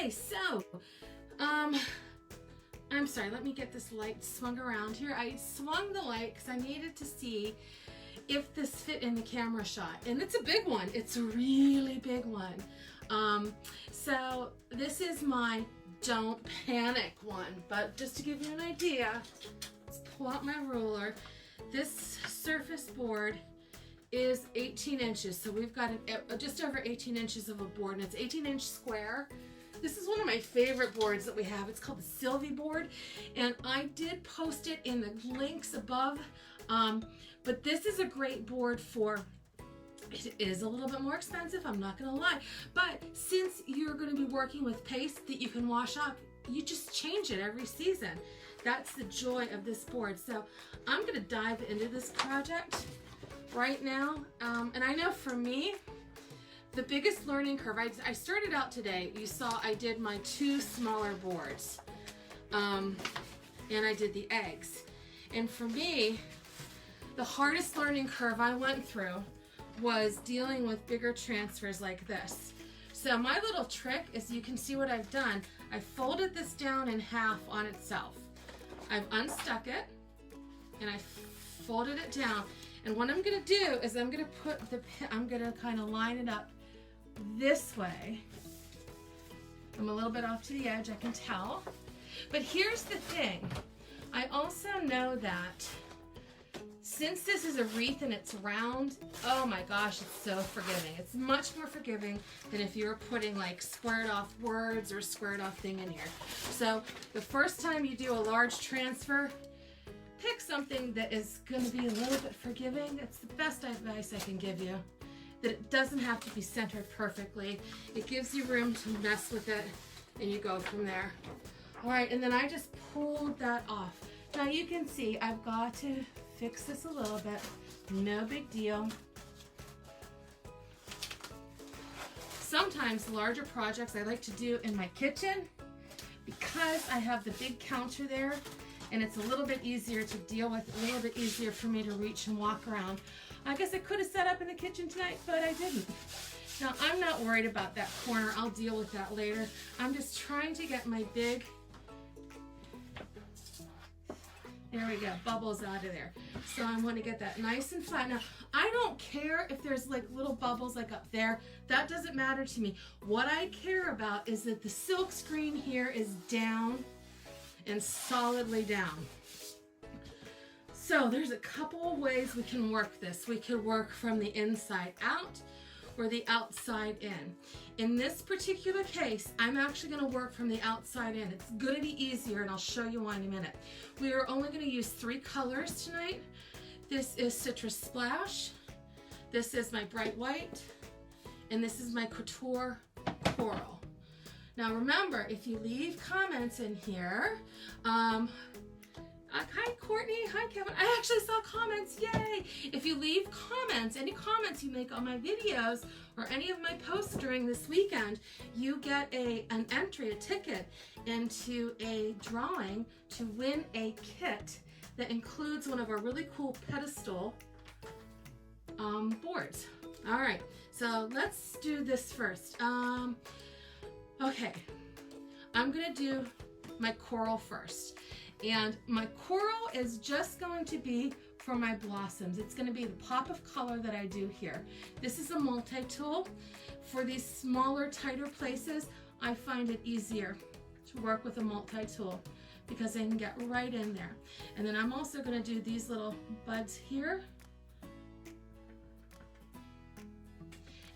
Okay, so, I'm sorry, let me get this light swung around here. I swung the light because I needed to see if this fit in the camera shot. And it's a big one. It's a really big one. So this is my don't panic one. But just to give you an idea, let's pull out my ruler. This surface board is 18 inches. So we've got just over 18 inches of a board, and it's 18-inch square. This is one of my favorite boards that we have. It's called the Sylvie board, and I did post it in the links above. But this is a great board for, it is a little bit more expensive, I'm not gonna lie, but since you're gonna be working with paste that you can wash up, you just change it every season. That's the joy of this board. So I'm gonna dive into this project right now. And I know for me, the biggest learning curve, I started out today, you saw I did my 2 smaller boards, and I did the eggs. And for me, the hardest learning curve I went through was dealing with bigger transfers like this. So my little trick is, you can see what I've done. I folded this down in half on itself. I've unstuck it and I folded it down. And what I'm gonna do is I'm gonna kind of line it up this way. I'm a little bit off to the edge, I can tell. But here's the thing. I also know that since this is a wreath and it's round, oh my gosh, it's so forgiving. It's much more forgiving than if you were putting like squared off words or squared off thing in here. So the first time you do a large transfer, pick something that is going to be a little bit forgiving. It's the best advice I can give you. That it doesn't have to be centered perfectly. It gives you room to mess with it, and you go from there. All right, and then I just pulled that off. Now you can see I've got to fix this a little bit. No big deal. Sometimes larger projects I like to do in my kitchen because I have the big counter there, and it's a little bit easier to deal with, a little bit easier for me to reach and walk around. I guess I could have set up in the kitchen tonight, but I didn't. Now, I'm not worried about that corner. I'll deal with that later. I'm just trying to get my big, there we go, bubbles out of there. So I want to get that nice and flat. Now, I don't care if there's like little bubbles like up there. That doesn't matter to me. What I care about is that the silk screen here is down and solidly down. So there's a couple of ways we can work this. We could work from the inside out or the outside in. In this particular case, I'm actually gonna work from the outside in. It's gonna be easier, and I'll show you why in a minute. We are only gonna use 3 colors tonight. This is Citrus Splash, this is my Bright White, and this is my Couture Coral. Now remember, if you leave comments in here, hi Courtney, hi Kevin, I actually saw comments, yay! If you leave comments, any comments you make on my videos or any of my posts during this weekend, you get an entry, a ticket into a drawing to win a kit that includes one of our really cool pedestal boards. All right, so let's do this first. Okay, I'm gonna do my coral first. And my coral is just going to be for my blossoms. It's going to be the pop of color that I do here. This is a multi-tool. For these smaller, tighter places, I find it easier to work with a multi-tool because I can get right in there. And then I'm also going to do these little buds here.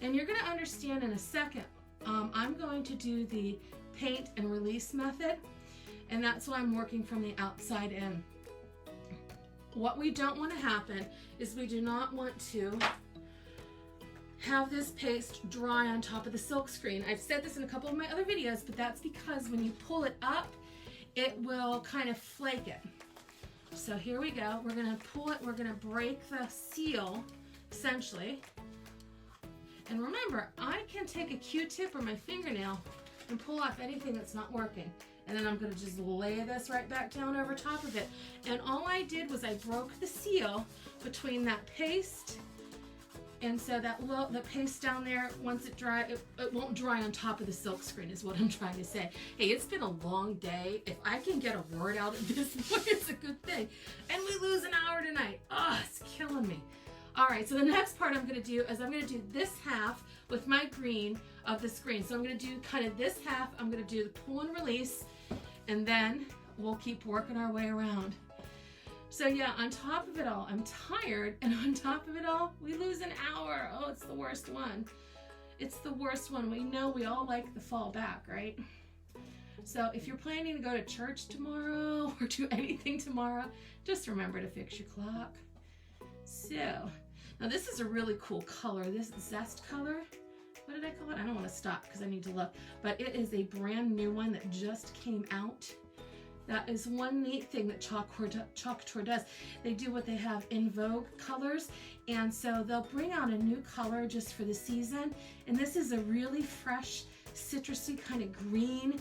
And you're going to understand in a second, I'm going to do the paint and release method. And that's why I'm working from the outside in. What we don't want to happen is we do not want to have this paste dry on top of the silk screen. I've said this in a couple of my other videos, but that's because when you pull it up, it will kind of flake it. So here we go. We're going to pull it. We're going to break the seal, essentially. And remember, I can take a Q-tip or my fingernail and pull off anything that's not working. And then I'm going to just lay this right back down over top of it. And all I did was I broke the seal between that paste And so the paste down there, once it dries, it won't dry on top of the silk screen is what I'm trying to say. Hey, it's been a long day. If I can get a word out at this point, it's a good thing. And we lose an hour tonight. Oh, it's killing me. All right, so the next part I'm gonna do is I'm gonna do this half with my green of the screen. So I'm gonna do kind of this half. I'm gonna do the pull and release, and then we'll keep working our way around. So yeah, on top of it all, I'm tired, and on top of it all, we lose an hour. Oh, it's the worst one. It's the worst one. We know we all like the fall back, right? So if you're planning to go to church tomorrow or do anything tomorrow, just remember to fix your clock. So, now this is a really cool color, this zest color. What did I call it? I don't want to stop because I need to look, but it is a brand new one that just came out. That is one neat thing that Couture does. They do what they have in vogue colors, and so they'll bring out a new color just for the season. And this is a really fresh, citrusy kind of green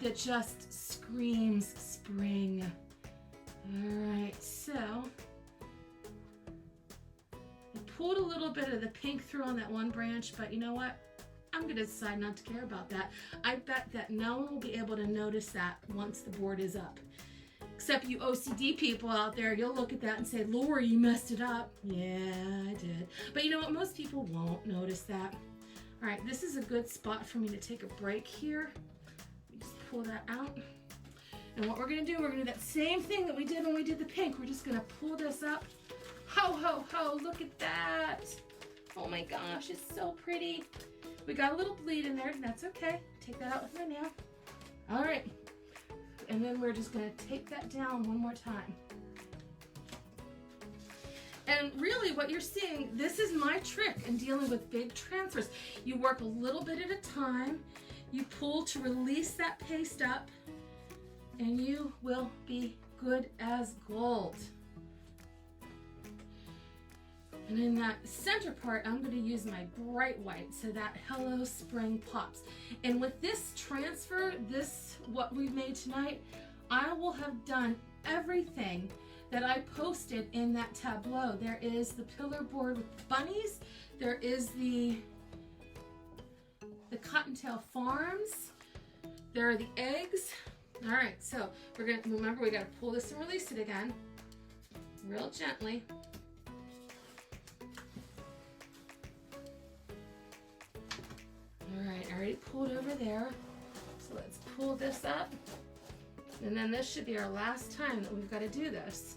that just screams spring. All right, so I pulled a little bit of the pink through on that one branch, but you know what? I'm gonna decide not to care about that. I bet that no one will be able to notice that once the board is up. Except you OCD people out there, you'll look at that and say, Lori, you messed it up. Yeah, I did. But you know what? Most people won't notice that. All right, this is a good spot for me to take a break here. Just pull that out. And what we're gonna do, we're gonna do that same thing that we did when we did the pink. We're just gonna pull this up. Ho, ho, ho, look at that. Oh my gosh, it's so pretty. We got a little bleed in there, and that's okay. Take that out with my nail. All right, and then we're just gonna tape that down one more time. And really what you're seeing, this is my trick in dealing with big transfers. You work a little bit at a time, you pull to release that paste up, and you will be good as gold. And in that center part, I'm going to use my bright white so that Hello Spring pops. And with this transfer, what we've made tonight, I will have done everything that I posted in that tableau. There is the pillar board with bunnies. There is the Cottontail Farms. There are the eggs. All right, so we're going to, remember, we got to pull this and release it again, real gently. All right, I already pulled over there. So let's pull this up. And then this should be our last time that we've got to do this.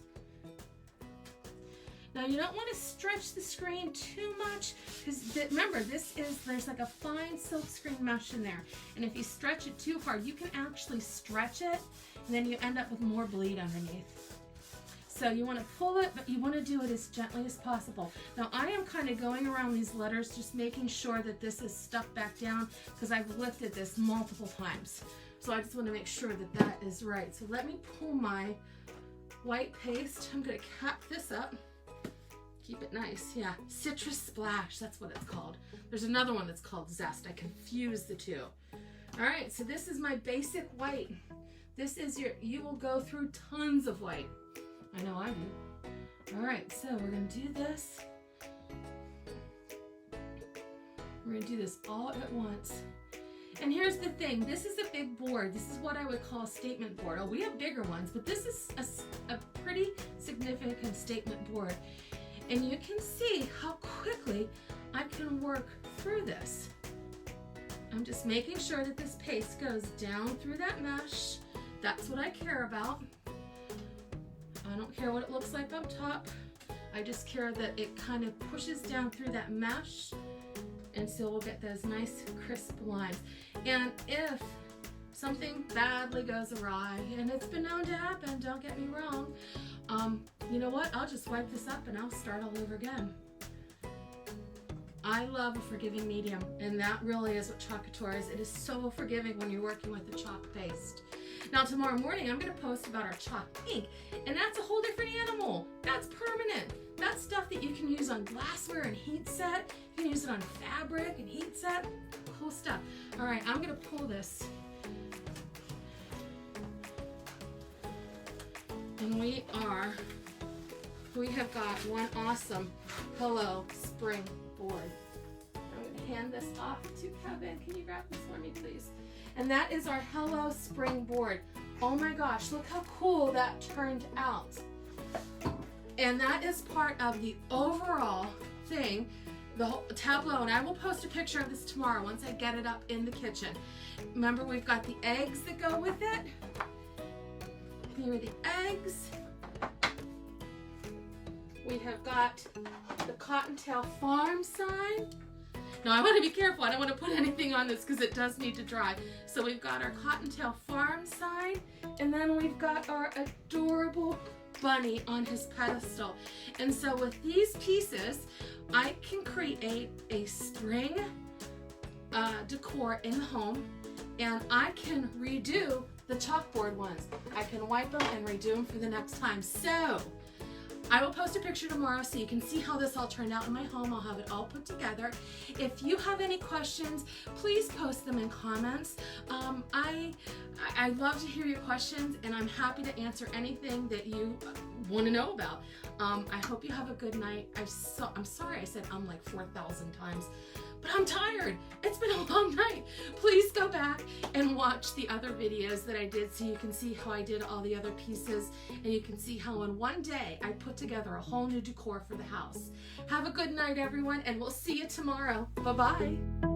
Now you don't want to stretch the screen too much because remember, there's like a fine silk screen mesh in there. And if you stretch it too hard, you can actually stretch it and then you end up with more bleed underneath. So you want to pull it, but you want to do it as gently as possible. Now I am kind of going around these letters, just making sure that this is stuck back down because I've lifted this multiple times. So I just want to make sure that that is right. So let me pull my white paste. I'm going to cap this up. Keep it nice. Yeah, Citrus Splash, that's what it's called. There's another one that's called Zest. I confuse the two. All right, so this is my basic white. This is you will go through tons of white. I know I do. All right, so we're gonna do this. We're gonna do this all at once. And here's the thing, this is a big board. This is what I would call a statement board. Oh, we have bigger ones, but this is a pretty significant statement board. And you can see how quickly I can work through this. I'm just making sure that this paste goes down through that mesh. That's what I care about. I don't care what it looks like up top. I just care that it kind of pushes down through that mesh, and so we'll get those nice crisp lines. And if something badly goes awry, and it's been known to happen, don't get me wrong, you know what? I'll just wipe this up and I'll start all over again. I love a forgiving medium, and that really is what Couture is. It is so forgiving when you're working with the chalk paste. Now tomorrow morning I'm going to post about our chalk ink, and that's a whole different animal. That's permanent. That's stuff that you can use on glassware and heat set. You can use it on fabric and heat set. Cool stuff. All right, I'm going to pull this. And we are we have got one awesome pillow spring board. I'm going to hand this off to Kevin. Can you grab this for me, please? And that is our Hello Spring board. Oh my gosh, look how cool that turned out. And that is part of the overall thing, the whole tableau, and I will post a picture of this tomorrow once I get it up in the kitchen. Remember, we've got the eggs that go with it. Here are the eggs. We have got the Cottontail Farm sign. Now I want to be careful, I don't want to put anything on this because it does need to dry. So we've got our Cottontail Farm sign, and then we've got our adorable bunny on his pedestal. And so with these pieces, I can create a spring decor in the home, and I can redo the chalkboard ones. I can wipe them and redo them for the next time. So I will post a picture tomorrow so you can see how this all turned out in my home. I'll have it all put together. If you have any questions, please post them in comments. I love to hear your questions, and I'm happy to answer anything that you want to know about. I hope you have a good night. I'm sorry I said like 4,000 times, but I'm tired. It's been a long night. Please go back and watch the other videos that I did so you can see how I did all the other pieces, and you can see how in one day I put together a whole new decor for the house. Have a good night, everyone, and we'll see you tomorrow. Bye-bye.